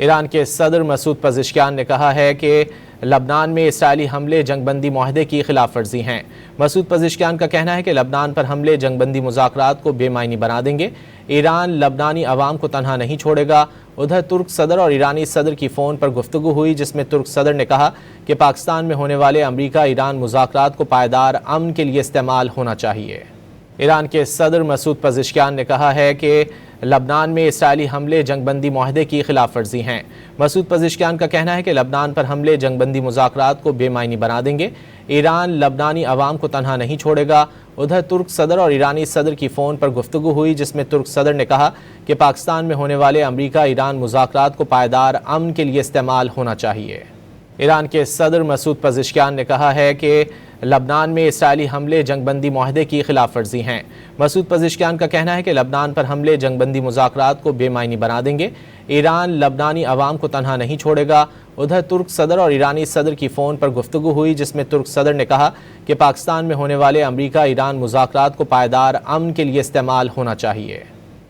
Iran के सदर मसूद पज़ेश्कियान ने कहा है कि लबनान में इसराइली हमले जंगबंदी माहदे की खिलाफ वर्जी हैं। मसूद पज़ेश्कियान का कहना है कि लबनान पर हमले जंगबंदी मुज़ाकरात को बेमायनी बना देंगे। ईरान लबनानी अवाम को तनहा नहीं छोड़ेगा। उधर तुर्क सदर और ईरानी सदर की फ़ोन पर गुफ्तगू हुई, जिसमें तुर्क सदर ने कहा कि पाकिस्तान में होने वाले अमरीका ईरान मुज़ाकरात को पायदार अमन के लिए इस्तेमाल होना चाहिए। ईरान के सदर मसूद पज़ेश्कियान ने कहा है कि लबनान में इसराइली हमले जंगबंदी माहदे की खिलाफ वर्जी हैं। मसूद पज़ेश्कियान का कहना है कि लबनान पर हमले जंगबंदी मुज़ाकरात को बेमायनी बना देंगे। ईरान लबनानी अवाम को तनहा नहीं छोड़ेगा। उधर तुर्क सदर और ईरानी सदर की फ़ोन पर गुफ्तगू हुई, जिसमें तुर्क सदर ने कहा कि पाकिस्तान में होने वाले अमरीका ईरान मुज़ाकरात को पायदार अमन के लिए इस्तेमाल होना चाहिए। ईरान के सदर मसूद पज़ेश्कियान ने कहा है कि लबनान में इसराइली हमले जंगबंदी माहदे की खिलाफ वर्जी हैं। मसूद पज़ेश्कियान का कहना है कि लबनान पर हमले जंगबंदी मुज़ाकरात को बेमायनी बना देंगे। ईरान लबनानी अवाम को तनहा नहीं छोड़ेगा। उधर तुर्क सदर और ईरानी सदर की फ़ोन पर गुफ्तगू हुई, जिसमें तुर्क सदर ने कहा कि पाकिस्तान में होने वाले अमरीका ईरान मुज़ाकरात को पायदार अमन के लिए इस्तेमाल होना चाहिए।